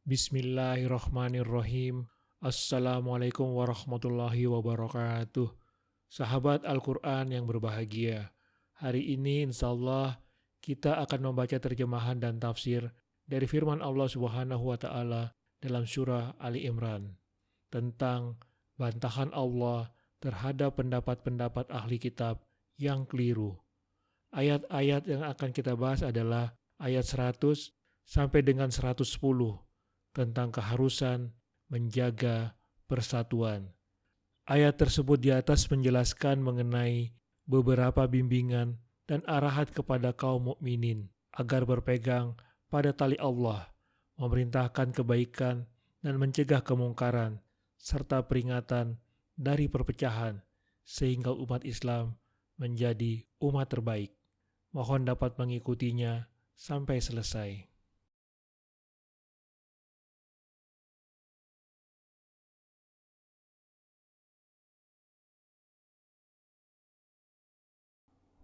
Bismillahirrahmanirrahim. Assalamualaikum warahmatullahi wabarakatuh. Sahabat Al-Quran yang berbahagia, hari ini insya Allah kita akan membaca terjemahan dan tafsir dari firman Allah Subhanahu wa Ta'ala dalam surah Ali Imran tentang bantahan Allah terhadap pendapat-pendapat ahli kitab yang keliru. Ayat-ayat yang akan kita bahas adalah ayat 100 sampai dengan 110 tentang keharusan menjaga persatuan. Ayat tersebut di atas menjelaskan mengenai beberapa bimbingan dan arahan kepada kaum mukminin agar berpegang pada tali Allah, memerintahkan kebaikan dan mencegah kemungkaran, serta peringatan dari perpecahan, sehingga umat Islam menjadi umat terbaik. Mohon dapat mengikutinya sampai selesai.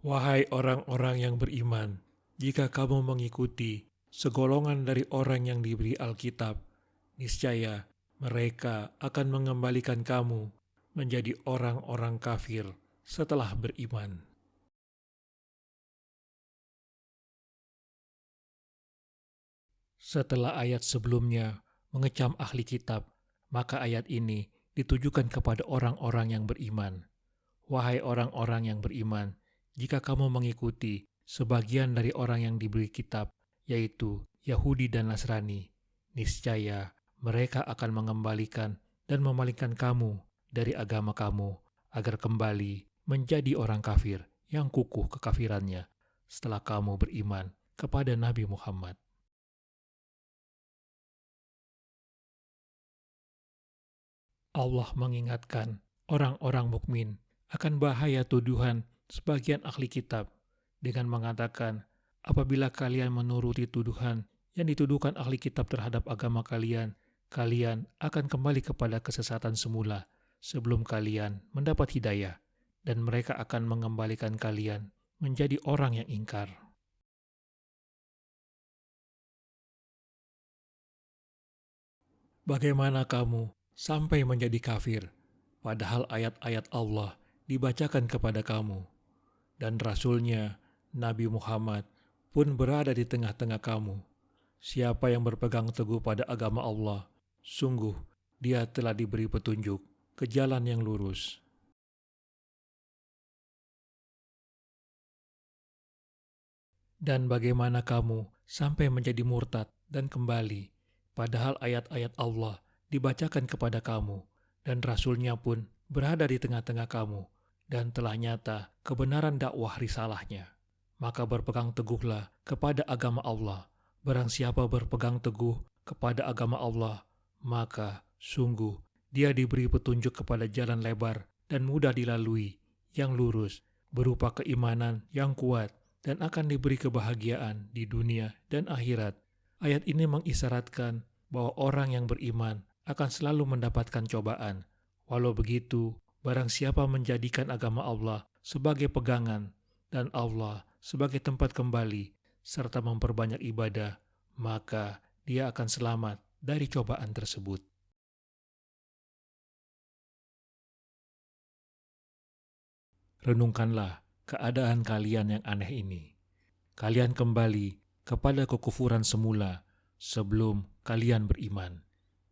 Wahai orang-orang yang beriman, jika kamu mengikuti segolongan dari orang yang diberi Alkitab, niscaya mereka akan mengembalikan kamu menjadi orang-orang kafir setelah beriman. Setelah ayat sebelumnya mengecam ahli kitab, maka ayat ini ditujukan kepada orang-orang yang beriman. Wahai orang-orang yang beriman, jika kamu mengikuti sebagian dari orang yang diberi kitab, yaitu Yahudi dan Nasrani, niscaya mereka akan mengembalikan dan memalingkan kamu dari agama kamu agar kembali menjadi orang kafir yang kukuh kekafirannya setelah kamu beriman kepada Nabi Muhammad. Allah mengingatkan orang-orang mukmin akan bahaya tuduhan sebagian ahli kitab dengan mengatakan, apabila kalian menuruti tuduhan yang dituduhkan ahli kitab terhadap agama kalian, kalian akan kembali kepada kesesatan semula sebelum kalian mendapat hidayah, dan mereka akan mengembalikan kalian menjadi orang yang ingkar. Bagaimana kamu sampai menjadi kafir, padahal ayat-ayat Allah dibacakan kepada kamu, dan Rasul-Nya, Nabi Muhammad, pun berada di tengah-tengah kamu. Siapa yang berpegang teguh pada agama Allah, sungguh dia telah diberi petunjuk ke jalan yang lurus. Dan bagaimana kamu sampai menjadi murtad dan kembali, padahal ayat-ayat Allah dibacakan kepada kamu, dan Rasul-Nya pun berada di tengah-tengah kamu, dan telah nyata kebenaran dakwah risalahnya. Maka berpegang teguhlah kepada agama Allah. Barang siapa berpegang teguh kepada agama Allah, maka sungguh dia diberi petunjuk kepada jalan lebar dan mudah dilalui, yang lurus, berupa keimanan yang kuat, dan akan diberi kebahagiaan di dunia dan akhirat. Ayat ini mengisyaratkan bahwa orang yang beriman akan selalu mendapatkan cobaan. Walau begitu, barang siapa menjadikan agama Allah sebagai pegangan dan Allah sebagai tempat kembali, serta memperbanyak ibadah, maka dia akan selamat dari cobaan tersebut. Renungkanlah keadaan kalian yang aneh ini. Kalian kembali kepada kekufuran semula sebelum kalian beriman.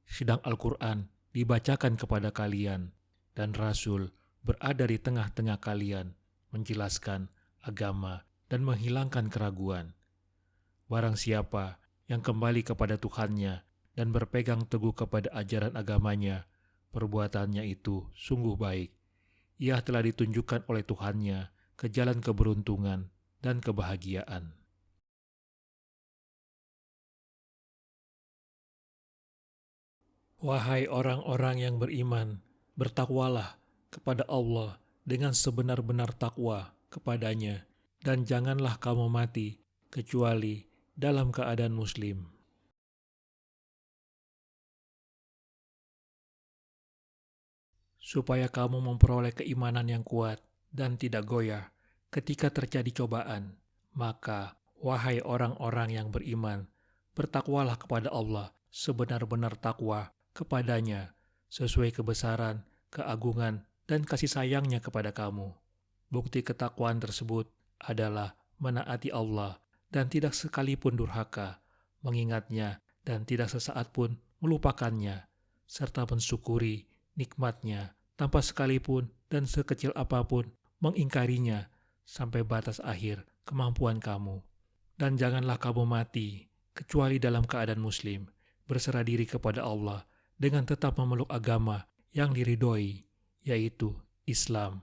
Sedang Al-Quran dibacakan kepada kalian, dan Rasul berada di tengah-tengah kalian, menjelaskan agama dan menghilangkan keraguan. Barang siapa yang kembali kepada Tuhannya dan berpegang teguh kepada ajaran agamanya, perbuatannya itu sungguh baik. Ia telah ditunjukkan oleh Tuhannya ke jalan keberuntungan dan kebahagiaan. Wahai orang-orang yang beriman, bertakwalah kepada Allah dengan sebenar-benar takwa kepadanya, dan janganlah kamu mati kecuali dalam keadaan muslim. Supaya kamu memperoleh keimanan yang kuat dan tidak goyah ketika terjadi cobaan, maka, wahai orang-orang yang beriman, bertakwalah kepada Allah sebenar-benar takwa kepadanya, sesuai kebesaran, keagungan, dan kasih sayangnya kepada kamu. Bukti ketakwaan tersebut adalah menaati Allah dan tidak sekalipun durhaka, mengingatnya dan tidak sesaat pun melupakannya, serta mensyukuri nikmatnya tanpa sekalipun dan sekecil apapun mengingkarinya sampai batas akhir kemampuan kamu. Dan janganlah kamu mati kecuali dalam keadaan muslim, berserah diri kepada Allah dengan tetap memeluk agama yang diridhoi, yaitu Islam.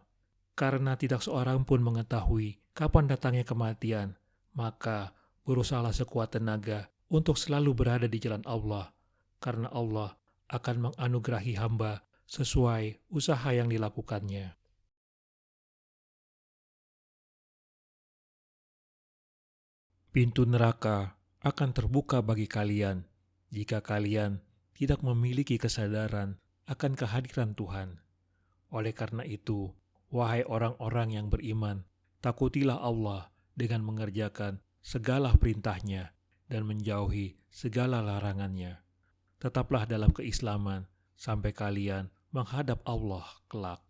Karena tidak seorang pun mengetahui kapan datangnya kematian, maka berusahalah sekuat tenaga untuk selalu berada di jalan Allah, karena Allah akan menganugerahi hamba sesuai usaha yang dilakukannya. Pintu neraka akan terbuka bagi kalian jika kalian tidak memiliki kesadaran akan kehadiran Tuhan. Oleh karena itu, wahai orang-orang yang beriman, takutilah Allah dengan mengerjakan segala perintahnya dan menjauhi segala larangannya. Tetaplah dalam keislaman sampai kalian menghadap Allah kelak.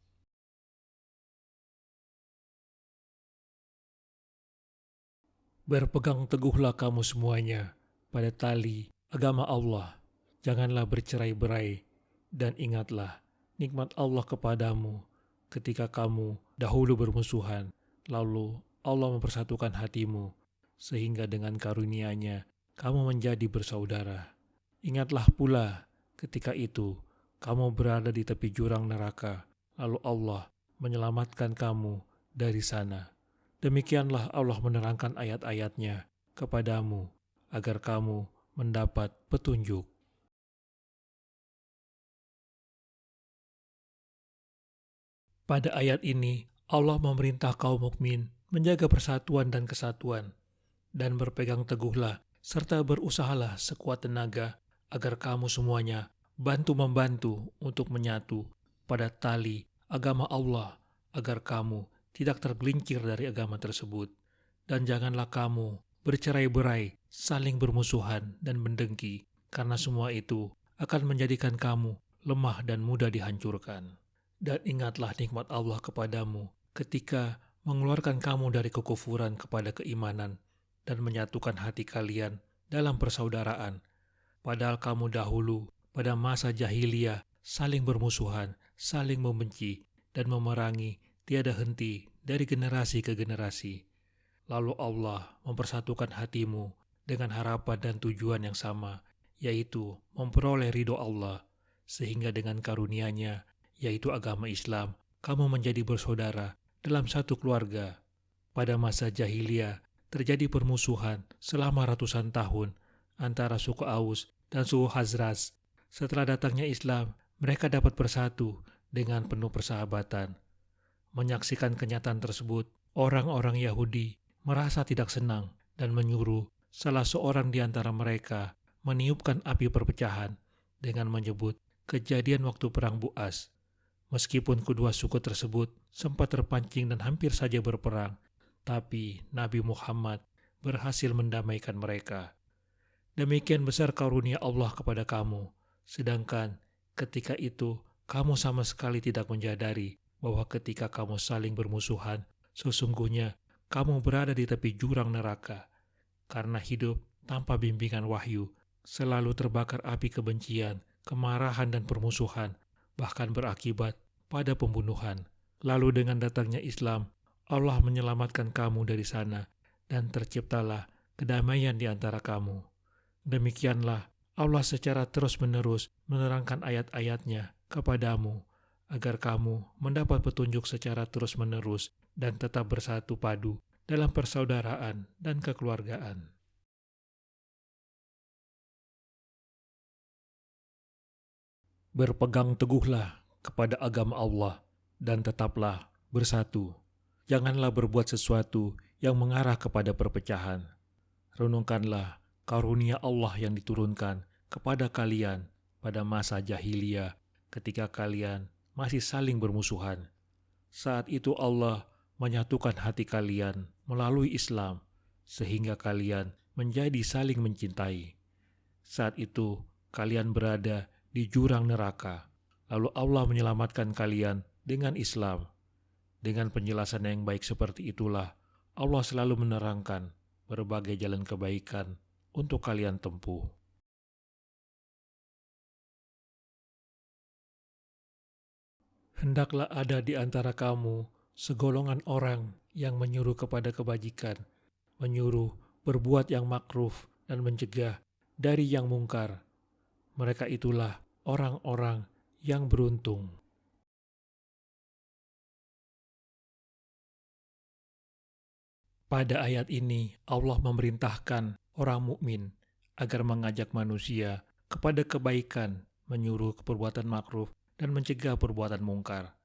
Berpegang teguhlah kamu semuanya pada tali agama Allah. Janganlah bercerai-berai, dan ingatlah nikmat Allah kepadamu ketika kamu dahulu bermusuhan, lalu Allah mempersatukan hatimu, sehingga dengan karunia-Nya kamu menjadi bersaudara. Ingatlah pula ketika itu kamu berada di tepi jurang neraka, lalu Allah menyelamatkan kamu dari sana. Demikianlah Allah menerangkan ayat-ayatnya kepadamu agar kamu mendapat petunjuk. Pada ayat ini, Allah memerintah kaum mukmin menjaga persatuan dan kesatuan, dan berpegang teguhlah serta berusahalah sekuat tenaga agar kamu semuanya bantu-membantu untuk menyatu pada tali agama Allah, agar kamu tidak tergelincir dari agama tersebut. Dan janganlah kamu bercerai-berai, saling bermusuhan dan mendengki, karena semua itu akan menjadikan kamu lemah dan mudah dihancurkan. Dan ingatlah nikmat Allah kepadamu ketika mengeluarkan kamu dari kekufuran kepada keimanan dan menyatukan hati kalian dalam persaudaraan. Padahal kamu dahulu pada masa jahiliyah saling bermusuhan, saling membenci, dan memerangi tiada henti dari generasi ke generasi. Lalu Allah mempersatukan hatimu dengan harapan dan tujuan yang sama, yaitu memperoleh ridho Allah, sehingga dengan karunia-Nya, yaitu agama Islam, kamu menjadi bersaudara dalam satu keluarga. Pada masa jahiliyah terjadi permusuhan selama ratusan tahun antara suku Aus dan suku Khazraj. Setelah datangnya Islam, mereka dapat bersatu dengan penuh persahabatan. Menyaksikan kenyataan tersebut, orang-orang Yahudi merasa tidak senang dan menyuruh salah seorang di antara mereka meniupkan api perpecahan dengan menyebut kejadian waktu perang Bu'as. Meskipun kedua suku tersebut sempat terpancing dan hampir saja berperang, tapi Nabi Muhammad berhasil mendamaikan mereka. Demikian besar karunia Allah kepada kamu, sedangkan ketika itu kamu sama sekali tidak menyadari bahwa ketika kamu saling bermusuhan, sesungguhnya kamu berada di tepi jurang neraka. Karena hidup tanpa bimbingan wahyu, selalu terbakar api kebencian, kemarahan dan permusuhan, bahkan berakibat pada pembunuhan. Lalu dengan datangnya Islam, Allah menyelamatkan kamu dari sana, dan terciptalah kedamaian di antara kamu. Demikianlah Allah secara terus-menerus menerangkan ayat-ayatnya kepadamu, agar kamu mendapat petunjuk secara terus-menerus dan tetap bersatu padu dalam persaudaraan dan kekeluargaan. Berpegang teguhlah kepada agama Allah dan tetaplah bersatu. Janganlah berbuat sesuatu yang mengarah kepada perpecahan. Renungkanlah karunia Allah yang diturunkan kepada kalian pada masa jahiliyah ketika kalian masih saling bermusuhan. Saat itu Allah menyatukan hati kalian melalui Islam, sehingga kalian menjadi saling mencintai. Saat itu kalian berada di jurang neraka. Lalu Allah menyelamatkan kalian dengan Islam. Dengan penjelasan yang baik seperti itulah, Allah selalu menerangkan berbagai jalan kebaikan untuk kalian tempuh. Hendaklah ada di antara kamu segolongan orang yang menyuruh kepada kebajikan, menyuruh berbuat yang makruf dan mencegah dari yang mungkar. Mereka itulah orang-orang yang beruntung. Pada ayat ini, Allah memerintahkan orang mukmin agar mengajak manusia kepada kebaikan, menyuruh perbuatan makruf, dan mencegah perbuatan mungkar.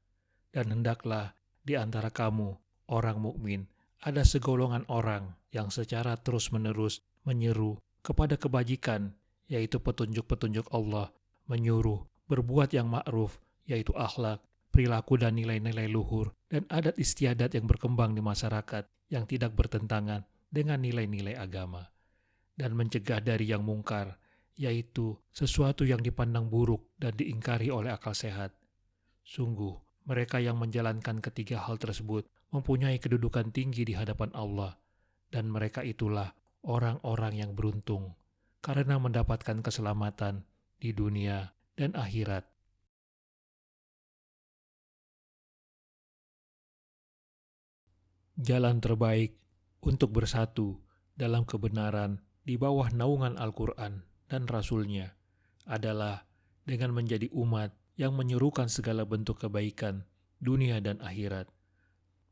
Dan hendaklah di antara kamu, orang mukmin, ada segolongan orang yang secara terus-menerus menyeru kepada kebajikan, yaitu petunjuk-petunjuk Allah, menyuruh berbuat yang makruf, yaitu akhlak, perilaku dan nilai-nilai luhur, dan adat istiadat yang berkembang di masyarakat yang tidak bertentangan dengan nilai-nilai agama, dan mencegah dari yang mungkar, yaitu sesuatu yang dipandang buruk dan diingkari oleh akal sehat. Sungguh, mereka yang menjalankan ketiga hal tersebut mempunyai kedudukan tinggi di hadapan Allah, dan mereka itulah orang-orang yang beruntung karena mendapatkan keselamatan di dunia dan akhirat. Jalan terbaik untuk bersatu dalam kebenaran di bawah naungan Al-Quran dan Rasul-Nya adalah dengan menjadi umat yang menyuruhkan segala bentuk kebaikan dunia dan akhirat,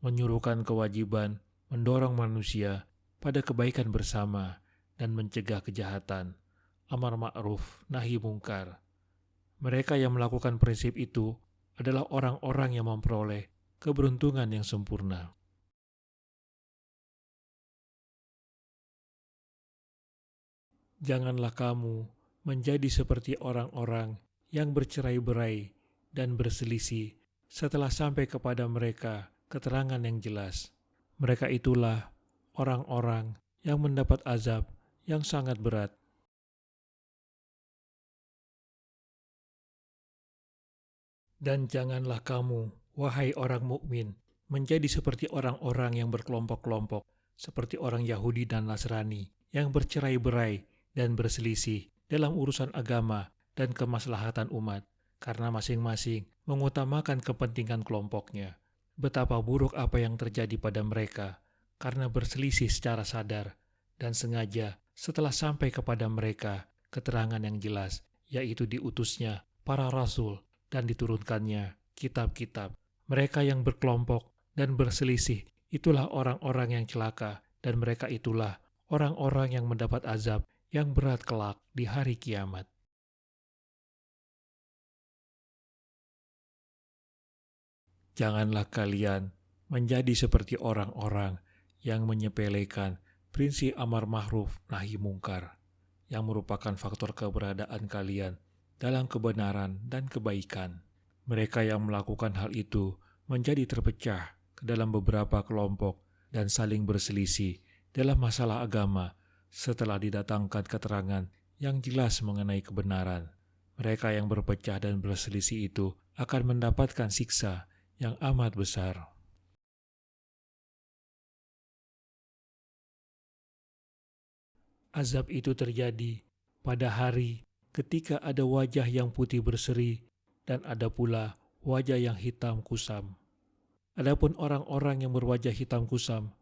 menyuruhkan kewajiban mendorong manusia pada kebaikan bersama dan mencegah kejahatan, amar ma'ruf, nahi mungkar. Mereka yang melakukan prinsip itu adalah orang-orang yang memperoleh keberuntungan yang sempurna. Janganlah kamu menjadi seperti orang-orang yang bercerai-berai dan berselisih setelah sampai kepada mereka keterangan yang jelas. Mereka itulah orang-orang yang mendapat azab yang sangat berat. Dan janganlah kamu, wahai orang mukmin, menjadi seperti orang-orang yang berkelompok-kelompok, seperti orang Yahudi dan Nasrani yang bercerai-berai dan berselisih dalam urusan agama dan kemaslahatan umat, karena masing-masing mengutamakan kepentingan kelompoknya. Betapa buruk apa yang terjadi pada mereka karena berselisih secara sadar dan sengaja setelah sampai kepada mereka keterangan yang jelas, yaitu diutusnya para rasul dan diturunkannya kitab-kitab. Mereka yang berkelompok dan berselisih itulah orang-orang yang celaka, dan mereka itulah orang-orang yang mendapat azab yang berat kelak di hari kiamat. Janganlah kalian menjadi seperti orang-orang yang menyepelekan prinsip amar ma'ruf nahi mungkar, yang merupakan faktor keberadaan kalian dalam kebenaran dan kebaikan. Mereka yang melakukan hal itu menjadi terpecah ke dalam beberapa kelompok dan saling berselisih dalam masalah agama setelah didatangkan keterangan yang jelas mengenai kebenaran. Mereka yang berpecah dan berselisih itu akan mendapatkan siksa yang amat besar. Azab itu terjadi pada hari ketika ada wajah yang putih berseri dan ada pula wajah yang hitam kusam. Adapun orang-orang yang berwajah hitam kusam,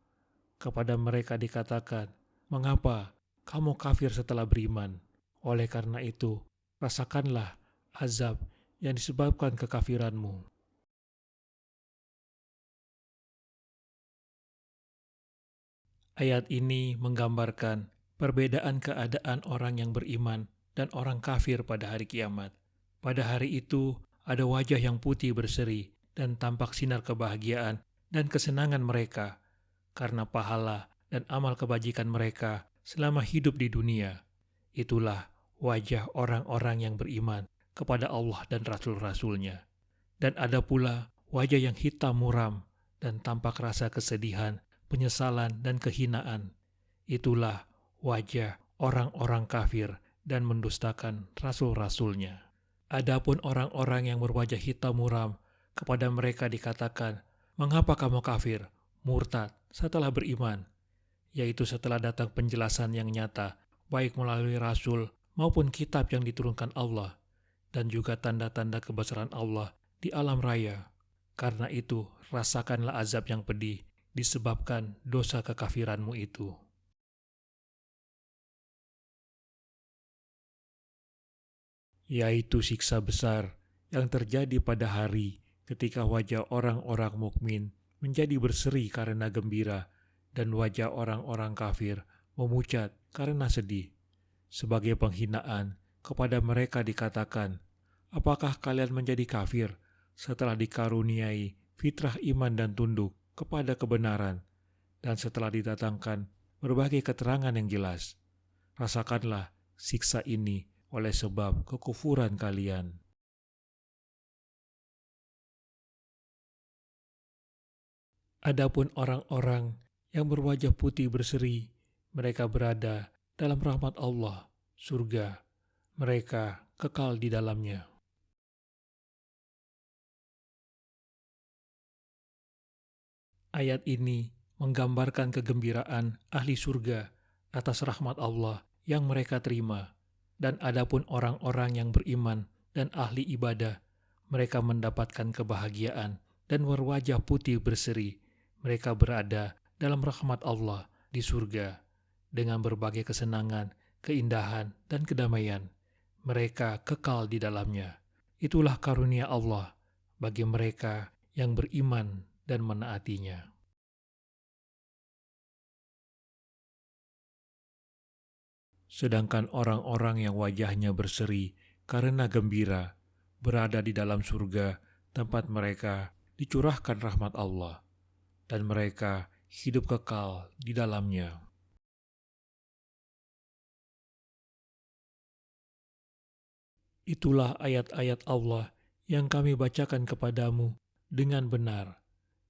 kepada mereka dikatakan, "Mengapa kamu kafir setelah beriman? Oleh karena itu, rasakanlah azab yang disebabkan kekafiranmu." Ayat ini menggambarkan perbedaan keadaan orang yang beriman dan orang kafir pada hari kiamat. Pada hari itu, ada wajah yang putih berseri dan tampak sinar kebahagiaan dan kesenangan mereka karena pahala dan amal kebajikan mereka selama hidup di dunia. Itulah wajah orang-orang yang beriman kepada Allah dan Rasul-Rasulnya. Dan ada pula wajah yang hitam muram dan tampak rasa kesedihan, penyesalan, dan kehinaan. Itulah wajah orang-orang kafir dan mendustakan rasul-rasulnya. Adapun orang-orang yang berwajah hitam muram, kepada mereka dikatakan, "Mengapa kamu kafir, murtad, setelah beriman?" Yaitu setelah datang penjelasan yang nyata, baik melalui rasul maupun kitab yang diturunkan Allah, dan juga tanda-tanda kebesaran Allah di alam raya. Karena itu, rasakanlah azab yang pedih disebabkan dosa kekafiranmu itu. Yaitu siksa besar yang terjadi pada hari ketika wajah orang-orang mukmin menjadi berseri karena gembira dan wajah orang-orang kafir memucat karena sedih. Sebagai penghinaan kepada mereka dikatakan, "Apakah kalian menjadi kafir setelah dikaruniai fitrah iman dan tunduk kepada kebenaran dan setelah didatangkan berbagai keterangan yang jelas? Rasakanlah siksa ini oleh sebab kekufuran kalian." Adapun orang-orang yang berwajah putih berseri, mereka berada dalam rahmat Allah, surga. Mereka kekal di dalamnya. Ayat ini menggambarkan kegembiraan ahli surga atas rahmat Allah yang mereka terima. Dan adapun orang-orang yang beriman dan ahli ibadah, mereka mendapatkan kebahagiaan dan berwajah putih berseri. Mereka berada dalam rahmat Allah di surga dengan berbagai kesenangan, keindahan, dan kedamaian. Mereka kekal di dalamnya. Itulah karunia Allah bagi mereka yang beriman dan menaatinya. Sedangkan orang-orang yang wajahnya berseri karena gembira berada di dalam surga, tempat mereka dicurahkan rahmat Allah, dan mereka hidup kekal di dalamnya. Itulah ayat-ayat Allah yang kami bacakan kepadamu dengan benar,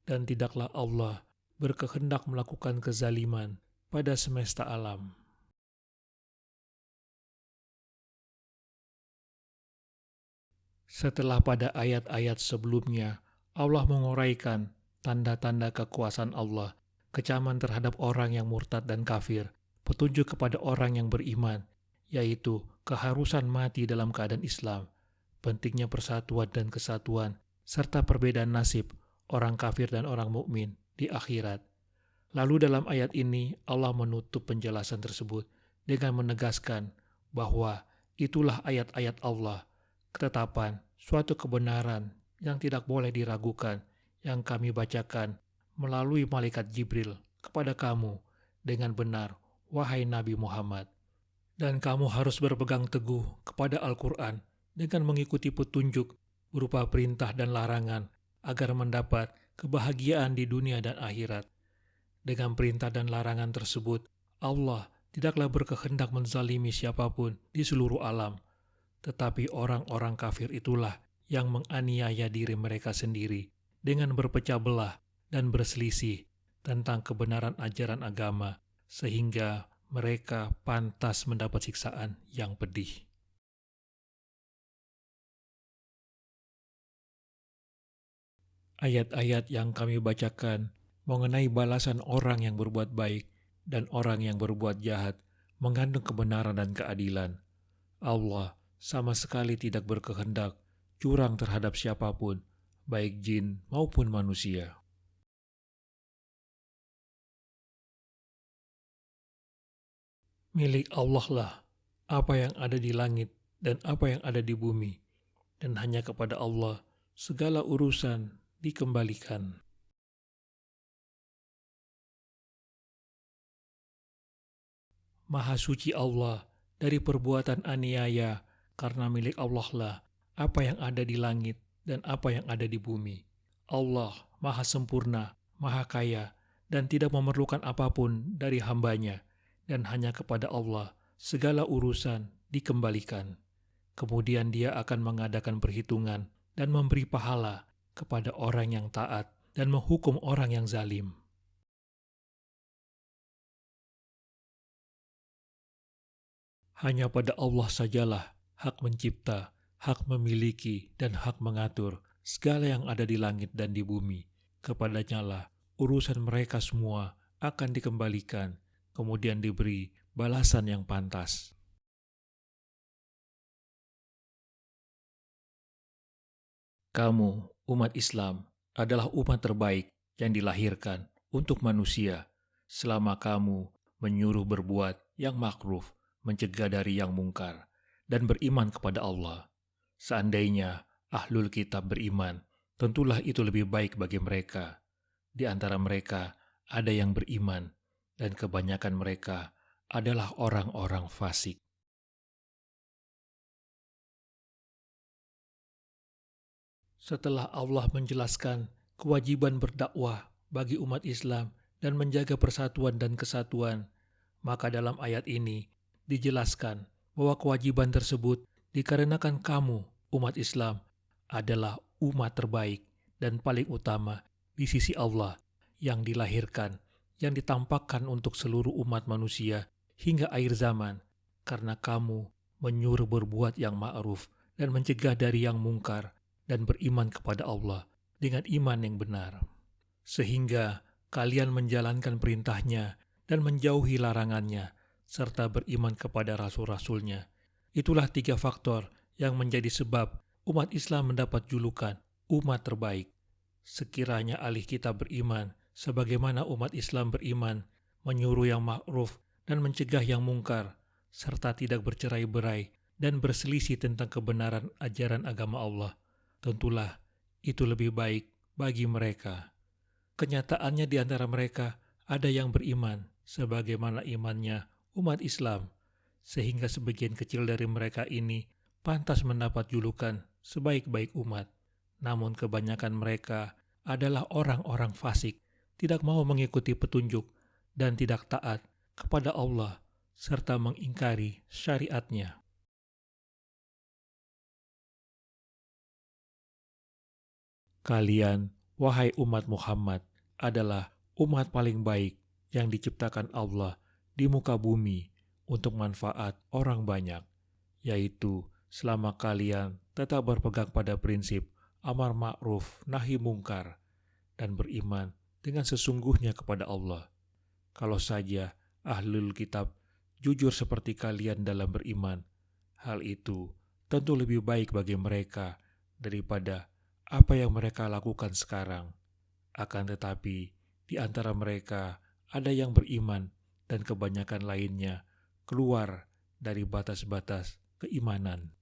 dan tidaklah Allah berkehendak melakukan kezaliman pada semesta alam. Setelah pada ayat-ayat sebelumnya, Allah menguraikan tanda-tanda kekuasaan Allah, kecaman terhadap orang yang murtad dan kafir, petunjuk kepada orang yang beriman, yaitu keharusan mati dalam keadaan Islam, pentingnya persatuan dan kesatuan, serta perbedaan nasib orang kafir dan orang mukmin di akhirat. Lalu dalam ayat ini Allah menutup penjelasan tersebut dengan menegaskan bahwa itulah ayat-ayat Allah, ketetapan suatu kebenaran yang tidak boleh diragukan yang kami bacakan melalui malaikat Jibril kepada kamu dengan benar, wahai Nabi Muhammad. Dan kamu harus berpegang teguh kepada Al-Quran dengan mengikuti petunjuk berupa perintah dan larangan agar mendapat kebahagiaan di dunia dan akhirat. Dengan perintah dan larangan tersebut, Allah tidaklah berkehendak menzalimi siapapun di seluruh alam, tetapi orang-orang kafir itulah yang menganiaya diri mereka sendiri dengan berpecah belah dan berselisih tentang kebenaran ajaran agama, sehingga mereka pantas mendapat siksaan yang pedih. Ayat-ayat yang kami bacakan mengenai balasan orang yang berbuat baik dan orang yang berbuat jahat mengandung kebenaran dan keadilan. Allah sama sekali tidak berkehendak curang terhadap siapapun, baik jin maupun manusia. Milik Allah lah apa yang ada di langit dan apa yang ada di bumi, dan hanya kepada Allah segala urusan dikembalikan. Maha suci Allah dari perbuatan aniaya, karena milik Allah lah apa yang ada di langit dan apa yang ada di bumi. Allah maha sempurna, maha kaya, dan tidak memerlukan apapun dari hambanya, dan hanya kepada Allah segala urusan dikembalikan. Kemudian Dia akan mengadakan perhitungan dan memberi pahala kepada orang yang taat dan menghukum orang yang zalim. Hanya pada Allah sajalah hak mencipta, hak memiliki, dan hak mengatur segala yang ada di langit dan di bumi. Kepadanya lah urusan mereka semua akan dikembalikan, kemudian diberi balasan yang pantas. Kamu, umat Islam, adalah umat terbaik yang dilahirkan untuk manusia. Selama kamu menyuruh berbuat yang makruf, mencegah dari yang mungkar, dan beriman kepada Allah. Seandainya ahlul kitab beriman, tentulah itu lebih baik bagi mereka. Di antara mereka ada yang beriman, dan kebanyakan mereka adalah orang-orang fasik. Setelah Allah menjelaskan kewajiban berdakwah bagi umat Islam dan menjaga persatuan dan kesatuan, maka dalam ayat ini dijelaskan bahwa kewajiban tersebut dikarenakan kamu, umat Islam, adalah umat terbaik dan paling utama di sisi Allah yang dilahirkan, yang ditampakkan untuk seluruh umat manusia hingga akhir zaman, karena kamu menyuruh berbuat yang ma'ruf dan mencegah dari yang mungkar, dan beriman kepada Allah dengan iman yang benar. Sehingga kalian menjalankan perintahnya dan menjauhi larangannya, serta beriman kepada rasul-rasulnya. Itulah 3 faktor yang menjadi sebab umat Islam mendapat julukan umat terbaik. Sekiranya ahli kitab beriman, sebagaimana umat Islam beriman, menyuruh yang ma'ruf dan mencegah yang mungkar, serta tidak bercerai-berai dan berselisih tentang kebenaran ajaran agama Allah, tentulah itu lebih baik bagi mereka. Kenyataannya di antara mereka ada yang beriman sebagaimana imannya umat Islam, sehingga sebagian kecil dari mereka ini pantas mendapat julukan sebaik-baik umat. Namun kebanyakan mereka adalah orang-orang fasik, tidak mau mengikuti petunjuk dan tidak taat kepada Allah serta mengingkari syariatnya. Kalian, wahai umat Muhammad, adalah umat paling baik yang diciptakan Allah di muka bumi untuk manfaat orang banyak, yaitu selama kalian tetap berpegang pada prinsip amar ma'ruf nahi mungkar dan beriman dengan sesungguhnya kepada Allah. Kalau saja ahlul kitab jujur seperti kalian dalam beriman, hal itu tentu lebih baik bagi mereka daripada apa yang mereka lakukan sekarang. Akan tetapi, di antara mereka ada yang beriman dan kebanyakan lainnya keluar dari batas-batas keimanan.